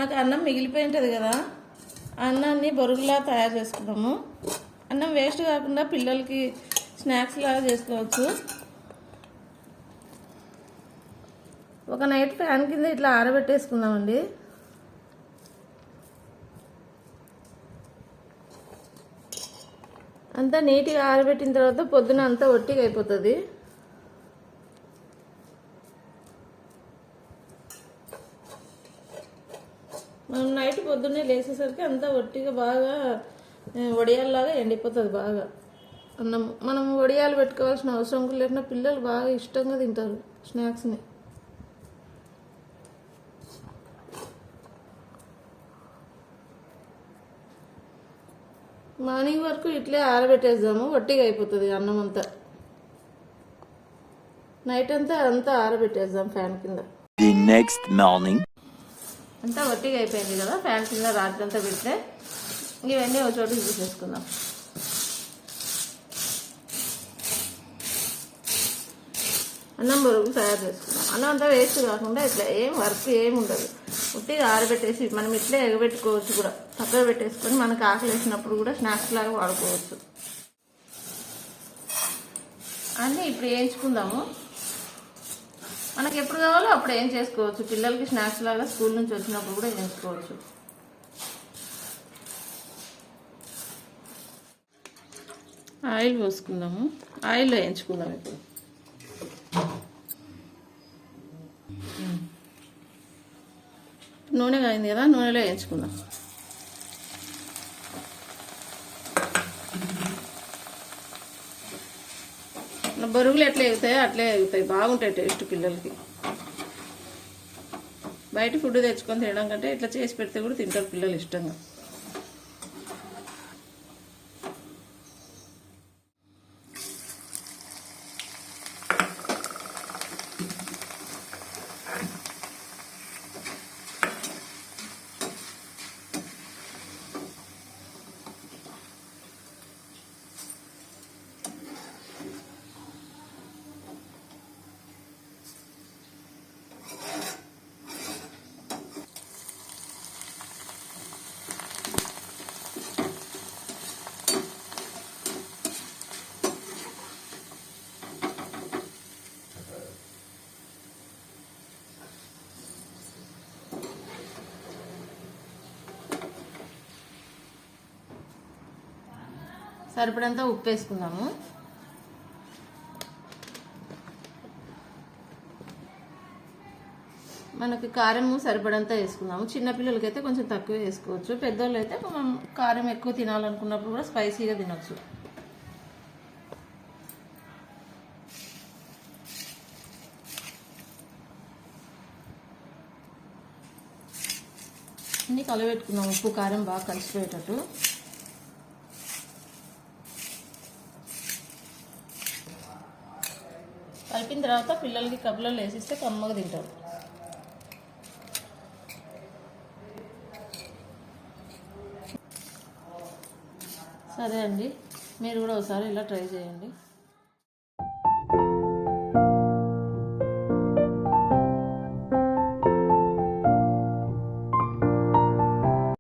మనకు అన్నం మిగిలిపోయి ఉంటుంది కదా, అన్నాన్ని బొరుగులా తయారు చేసుకున్నాము. అన్నం వేస్ట్ కాకుండా పిల్లలకి స్నాక్స్ లాగా చేసుకోవచ్చు. ఒక నైట్ ఫ్యాన్ కింద ఇట్లా ఆరబెట్టేసుకుందామండి. అంతా నీట్గా ఆరబెట్టిన తర్వాత పొద్దున అంతా ఒట్టిగా అయిపోతుంది. మనం నైట్ పొద్దున్నే లేచేసరికి అంతా ఒట్టిగా బాగా వడియాల్లాగా ఎండిపోతుంది బాగా అన్నం. మనం వడియాలు పెట్టుకోవాల్సిన అవసరం లేకుండా పిల్లలు బాగా ఇష్టంగా తింటారు స్నాక్స్ని. మార్నింగ్ వరకు ఇట్లే ఆరబెట్టేద్దాము, వట్టిగా అయిపోతుంది అన్నం అంతా. నైట్ అంతా ఆరబెట్టేద్దాం ఫ్యాన్ కింద. నెక్స్ట్ మార్నింగ్ అంతా వట్టిగా అయిపోయింది కదా, ఫ్యాన్ కింద రాత్రి అంతా పెడితే ఇవన్నీ ఒక చోటుకి తీసేసుకుందాం. అన్నం బొరుగులు తయారు చేసుకుందాం. అన్నం అంతా వేస్ట్ కాకుండా ఇట్లా ఏం వర్క్ ఏమి ఉండదు, ఉట్టిగా ఆరబెట్టేసి మనం ఇట్లే ఎగబెట్టుకోవచ్చు కూడా. పక్కన పెట్టేసుకొని మనకు ఆకలి వేసినప్పుడు కూడా స్నాక్స్ లాగా వాడుకోవచ్చు. అన్నీ ఇప్పుడు వేయించుకుందాము. మనకి ఎప్పుడు కావాలో అప్పుడు ఏం చేసుకోవచ్చు. పిల్లలకి స్నాక్స్ లాగా స్కూల్ నుంచి వచ్చినప్పుడు కూడా వేయించుకోవచ్చు. ఆయిల్ పోసుకుందాము, ఆయిల్లో వేయించుకుందాం. ఇప్పుడు నూనె కాయింది కదా, నూనెలో వేయించుకుందాం. బొరుగులు ఎట్లా ఎగుతాయో అట్లే ఎగుతాయి, బాగుంటాయి టేస్ట్ పిల్లలకి. బయట ఫుడ్ తెచ్చుకొని తినడం కంటే ఇట్లా చేసి పెడితే కూడా తింటారు పిల్లలు ఇష్టంగా. సరిపడంతా ఉప్పు వేసుకుందాము. మనకి కారము సరిపడంతా వేసుకుందాము. చిన్నపిల్లలకి అయితే కొంచెం తక్కువ వేసుకోవచ్చు, పెద్దోళ్ళు అయితే మనం కారం ఎక్కువ తినాలనుకున్నప్పుడు కూడా స్పైసీగా తినొచ్చు. అన్నీ కలబెట్టుకుందాం, ఉప్పు కారం బాగా కలిసిపోయేటట్టు. కలిపిన తర్వాత పిల్లలకి కప్పులలో వేసిస్తే కమ్మగా తింటారు. సరే అండి, మీరు కూడా ఒకసారి ఇలా ట్రై చేయండి.